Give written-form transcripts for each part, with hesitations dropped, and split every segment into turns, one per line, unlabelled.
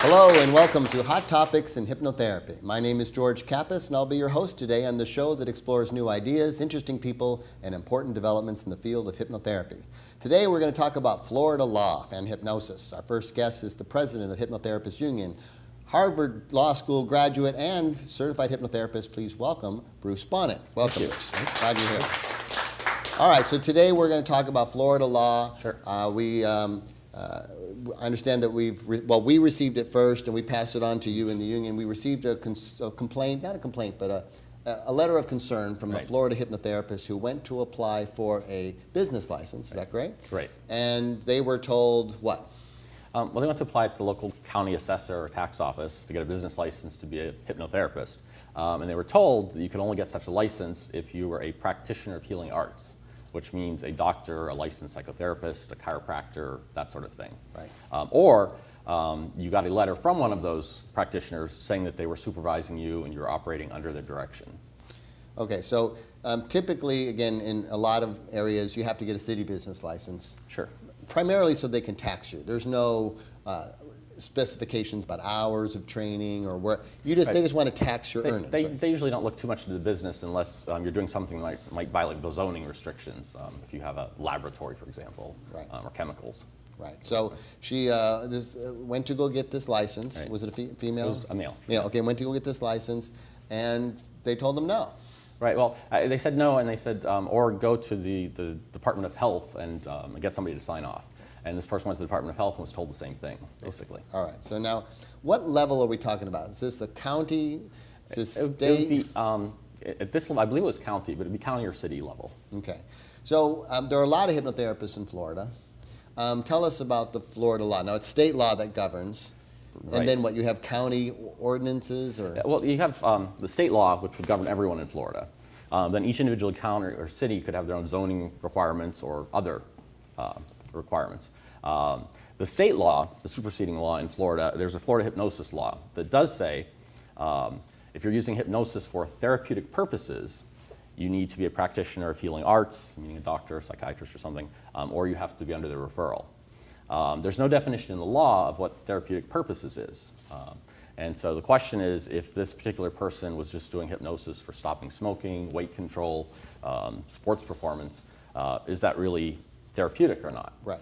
Hello and welcome to Hot Topics in Hypnotherapy. My name is George Kappas and I'll be your host today on the show that explores new ideas, interesting people, and important developments in the field of hypnotherapy. Today we're going to talk about Florida law and hypnosis. Our first guest is the president of the Hypnotherapists Union, Harvard Law School graduate and certified hypnotherapist. Please welcome Bruce Bonnett. Welcome, Bruce. Glad you're here. All right, so today we're going to talk about Florida law.
Sure.
I understand that we received it first and we passed it on to you in the union. We received a complaint, not a complaint, but a letter of concern from the Florida hypnotherapists who went to apply for a business license. Is that correct?
Right.
And they were told what?
Well, they went to apply at the local county assessor or tax office to get a business license to be a hypnotherapist. And they were told that you could only get such a license if you were a practitioner of healing arts, which means a doctor, a licensed psychotherapist, a chiropractor, that sort of thing.
Right.
Or you got a letter from one of those practitioners saying that they were supervising you and you were operating under their direction.
Okay, so typically, again, in a lot of areas, you have to get a city business license.
Sure.
Primarily so they can tax you. There's no specifications about hours of training or where they just want to tax your earnings.
They usually don't look too much into the business unless you're doing something like might violate the zoning restrictions. If you have a laboratory, for example, or chemicals.
Right. So she went to go get this license. Right. Was it a female?
It was a male.
Yeah. Okay. Went to go get this license, and they told them no.
Right. Well, they said no, and they said or go to the Department of Health and get somebody to sign off. And this person went to the Department of Health and was told the same thing, basically.
All right. So now, what level are we talking about? Is this a county? Is this state?
It would be, at this level, I believe it was county, but it would be county or city level.
Okay. So there are a lot of hypnotherapists in Florida. Tell us about the Florida law. Now, it's state law that governs.
Right.
And then what, you have county ordinances? Or?
Well, you have the state law, which would govern everyone in Florida. Then each individual county or city could have their own zoning requirements or other requirements. The state law, the superseding law in Florida, there's a Florida hypnosis law that does say if you're using hypnosis for therapeutic purposes, you need to be a practitioner of healing arts, meaning a doctor, a psychiatrist or something, or you have to be under the referral. There's no definition in the law of what therapeutic purposes is. And so the question is, if this particular person was just doing hypnosis for stopping smoking, weight control, sports performance, is that really therapeutic or not?
Right.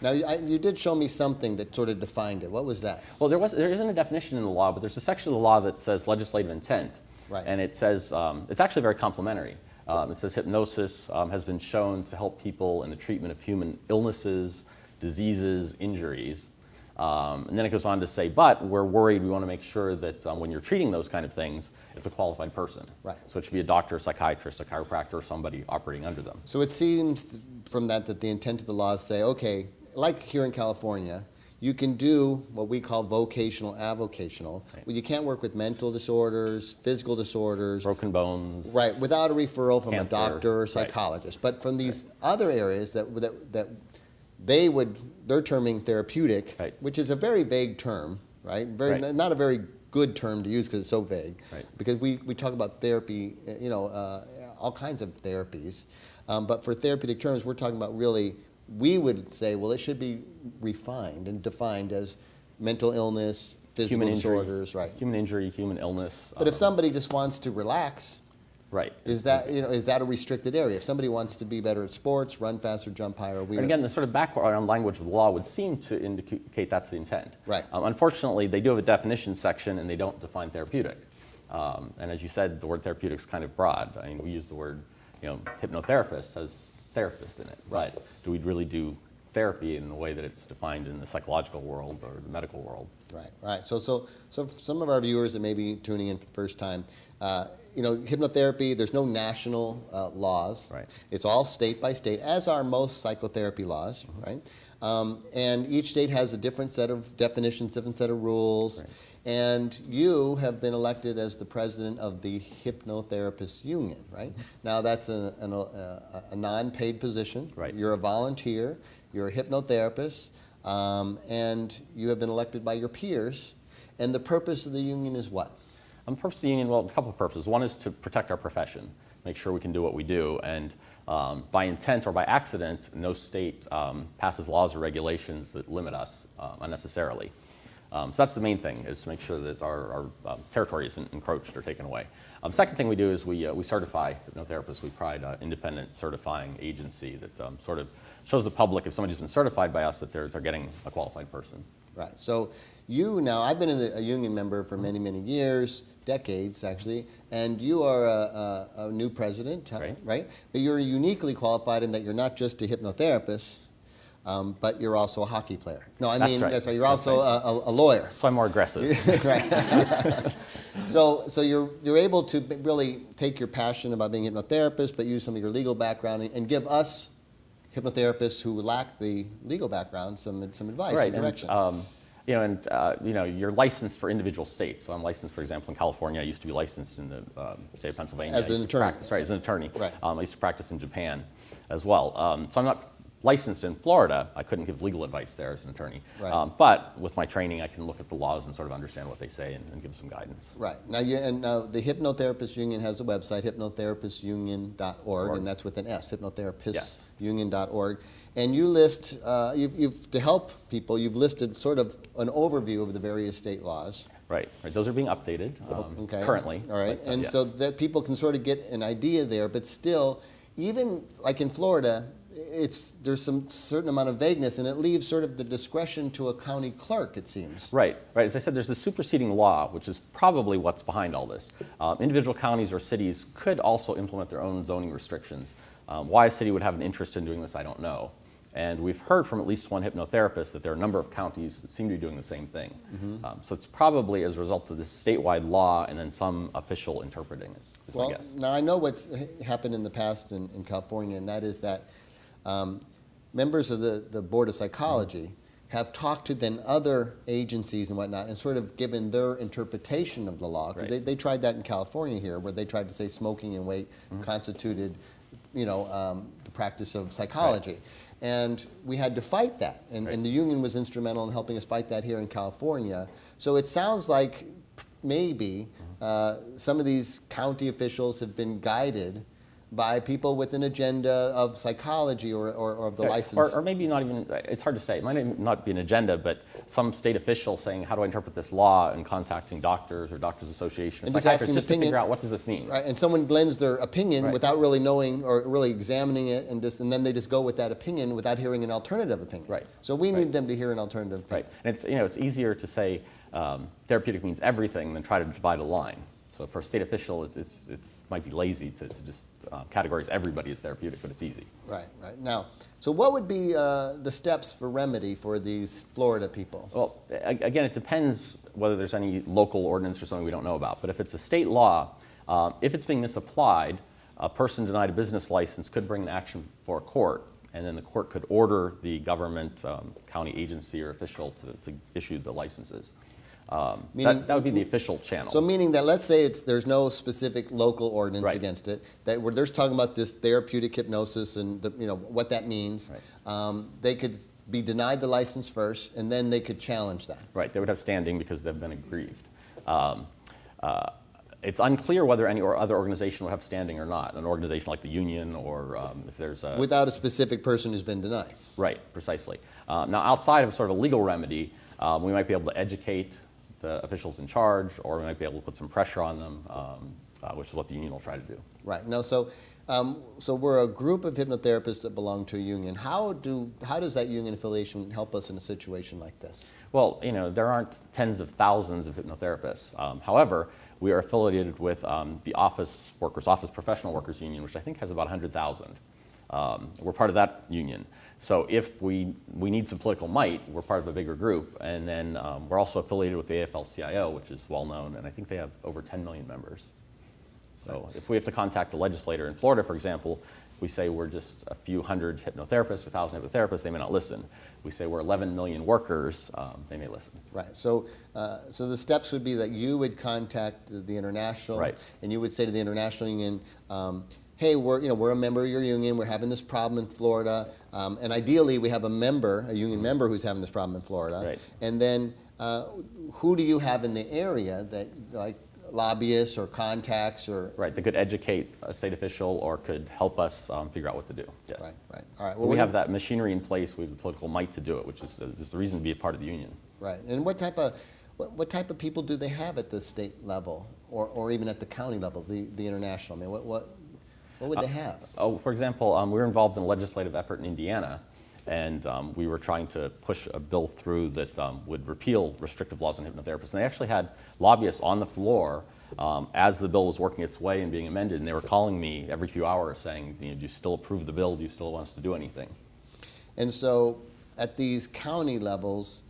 Now, you did show me something that sort of defined it. What was that?
Well, there isn't a definition in the law, but there's a section of the law that says legislative intent.
Right.
And it says, it's actually very complimentary. It says hypnosis has been shown to help people in the treatment of human illnesses, diseases, injuries. And then it goes on to say, but we're worried, we want to make sure that when you're treating those kind of things, it's a qualified person.
Right.
So it should be a doctor, a psychiatrist, a chiropractor, or somebody operating under them.
So it seems from that the intent of the laws say, okay, like here in California, you can do what we call vocational, avocational.
Right.
Well, you can't work with mental disorders, physical disorders.
Broken bones.
Right, without a referral from
Cancer.
a doctor or psychologist. Right. But from these other areas that they're terming therapeutic,
right,
which is a very vague term, right? Not a very good term to use because it's so vague.
Right.
Because we talk about therapy, all kinds of therapies. But for therapeutic terms, we're talking about really, we would say, well, it should be refined and defined as mental illness, physical disorders, right?
Human injury, human illness.
But if somebody just wants to relax,
right,
is that a restricted area? If somebody wants to be better at sports, run faster, jump higher,
and again, the sort of background language of the law would seem to indicate that's the intent.
Right.
Unfortunately, they do have a definition section, and they don't define therapeutic. And as you said, the word therapeutic is kind of broad. I mean, we use the word, hypnotherapist has therapist in it.
Right.
But do we really do therapy in the way that it's defined in the psychological world or the medical world?
Right. So some of our viewers that may be tuning in for the first time, hypnotherapy, there's no national laws.
Right.
It's all state by state, as are most psychotherapy laws, right? And each state has a different set of definitions, different set of rules. Right. And you have been elected as the president of the Hypnotherapists Union, right? Now that's a non-paid position.
Right.
You're a volunteer. You're a hypnotherapist. And you have been elected by your peers. And the purpose of the union is what?
The purpose of the union, well, a couple of purposes. One is to protect our profession, make sure we can do what we do. And by intent or by accident, no state passes laws or regulations that limit us unnecessarily. So that's the main thing, is to make sure that our territory isn't encroached or taken away. Second thing we do is we certify hypnotherapists. We provide an independent certifying agency that sort of shows the public, if somebody's been certified by us, that they're getting a qualified person.
Right. So I've been a union member for many, many years, decades actually, and you are a new president, right? But you're uniquely qualified in that you're not just a hypnotherapist, but you're also a hockey player. No, I mean,
right.
You're also a lawyer.
So I'm more aggressive.
Right. So you're able to really take your passion about being a hypnotherapist, but use some of your legal background and give us hypnotherapists who lack the legal background some advice,
right.
some direction.
And, you're licensed for individual states. So I'm licensed, for example, in California. I used to be licensed in the state of Pennsylvania.
As an attorney.
As an attorney.
Right.
I used to practice in Japan as well. So I'm not licensed in Florida. I couldn't give legal advice there as an attorney.
Right.
But with my training, I can look at the laws and sort of understand what they say and give some guidance.
Right. Now the Hypnotherapists Union has a website, hypnotherapistunion.org, and that's with an S, hypnotherapistunion.org. And you list, to help people, you've listed sort of an overview of the various state laws.
Right. Those are being updated currently.
All right.
But,
and so that people can sort of get an idea there, but still, even like in Florida, there's some certain amount of vagueness, and it leaves sort of the discretion to a county clerk, it seems.
Right. As I said, there's the superseding law, which is probably what's behind all this. Individual counties or cities could also implement their own zoning restrictions. Why a city would have an interest in doing this, I don't know. And we've heard from at least one hypnotherapist that there are a number of counties that seem to be doing the same thing. Mm-hmm. So it's probably as a result of this statewide law and then some official interpreting, is my guess.
Now I know what's happened in the past in California, and that is that members of the Board of Psychology have talked to then other agencies and whatnot and sort of given their interpretation of the law, because they tried that in California here, where they tried to say smoking and weight constituted, the practice of psychology. Right. And we had to fight that, and the union was instrumental in helping us fight that here in California. So it sounds like maybe some of these county officials have been guided by people with an agenda of psychology or of the license.
Or maybe not even, it's hard to say. It might not be an agenda, but some state official saying, how do I interpret this law, and contacting doctors or doctors association or psychiatrists just to figure out what does this mean.
Right, and someone blends their opinion without really knowing or really examining it, and then they just go with that opinion without hearing an alternative opinion.
Right.
So we need them to hear an alternative opinion.
Right, and it's easier to say therapeutic means everything than try to divide a line. So for a state official, it might be lazy to just categorize everybody as therapeutic, but it's easy.
Right. Now, so what would be the steps for remedy for these Florida people?
Well, again, it depends whether there's any local ordinance or something we don't know about. But if it's a state law, if it's being misapplied, a person denied a business license could bring an action for a court, and then the court could order the government, county agency or official to issue the licenses. That would be the official channel.
So meaning that, let's say there's no specific local ordinance against it, that where they're talking about this therapeutic hypnosis and what that means, they could be denied the license first, and then they could challenge that.
Right, they would have standing because they've been aggrieved. It's unclear whether any other organization would have standing or not, an organization like the union or if there's a...
Without a specific person who's been denied.
Right, precisely. Now, outside of sort of a legal remedy, we might be able to educate the officials in charge, or we might be able to put some pressure on them, which is what the union will try to do.
Right. Now, so we're a group of hypnotherapists that belong to a union. How does that union affiliation help us in a situation like this?
Well, there aren't tens of thousands of hypnotherapists. However, we are affiliated with the Office Professional Workers Union, which I think has about 100,000. We're part of that union. So if we need some political might, we're part of a bigger group. And then we're also affiliated with the AFL-CIO, which is well known, and I think they have over 10 million members. So if we have to contact a legislator in Florida, for example, we say we're just a few hundred hypnotherapists, 1,000 hypnotherapists, they may not listen. We say we're 11 million workers, they may listen.
Right. So the steps would be that you would contact the international, and you would say to the international union, hey, we're a member of your union, we're having this problem in Florida, and ideally we have a union member who's having this problem in Florida.
Right.
And then who do you have in the area that, like, lobbyists or contacts or?
Right, that could educate a state official or could help us figure out what to do, yes.
Right, right. All right.
Well, we have that machinery in place, we have the political might to do it, which is the reason to be a part of the union.
Right. And what type of people do they have at the state level or even at the county level, the international? I mean, what would they have?
For example, we were involved in a legislative effort in Indiana, and we were trying to push a bill through that would repeal restrictive laws on hypnotherapists. And they actually had lobbyists on the floor as the bill was working its way and being amended, and they were calling me every few hours saying, do you still approve the bill? Do you still want us to do anything?
And so at these county levels,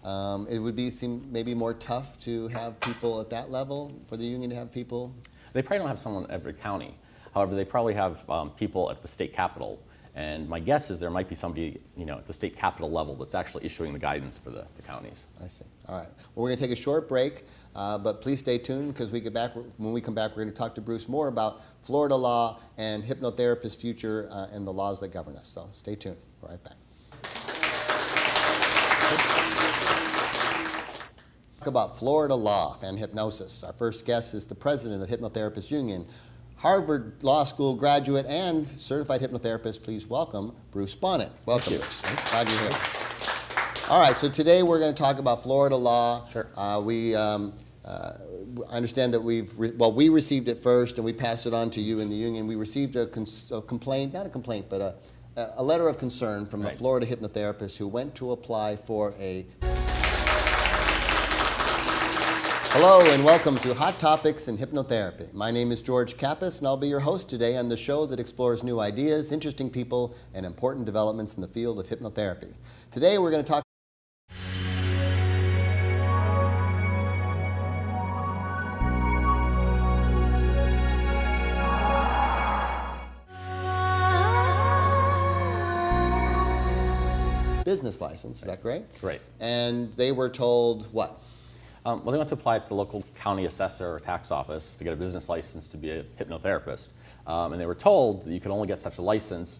it would seem maybe more tough to have people at that level, for the union to have people?
They probably don't have someone in every county. However, they probably have people at the state capitol. And my guess is there might be somebody, at the state capitol level that's actually issuing the guidance for the counties.
I see. All right. Well, we're going to take a short break, but please stay tuned because when we come back, we're going to talk to Bruce more about Florida law and hypnotherapists' future and the laws that govern us. So stay tuned. We're right back. Talk about Florida law and hypnosis. Our first guest is the president of the Hypnotherapists Union, Harvard Law School graduate and certified hypnotherapist. Please welcome Bruce Bonnett. Welcome, Bruce. Glad you're here. All right, so today we're going to talk about Florida law.
Sure.
I understand that we received it first and we passed it on to you in the union. We received a complaint, not a complaint, but a letter of concern from a Florida hypnotherapist who went to apply for a... Hello and welcome to Hot Topics in Hypnotherapy. My name is George Kappas and I'll be your host today on the show that explores new ideas, interesting people, and important developments in the field of hypnotherapy. Today we're going to talk business license, is that correct?
Right.
And they were told what?
Well, they went to apply at the local county assessor or tax office to get a business license to be a hypnotherapist. And they were told that you could only get such a license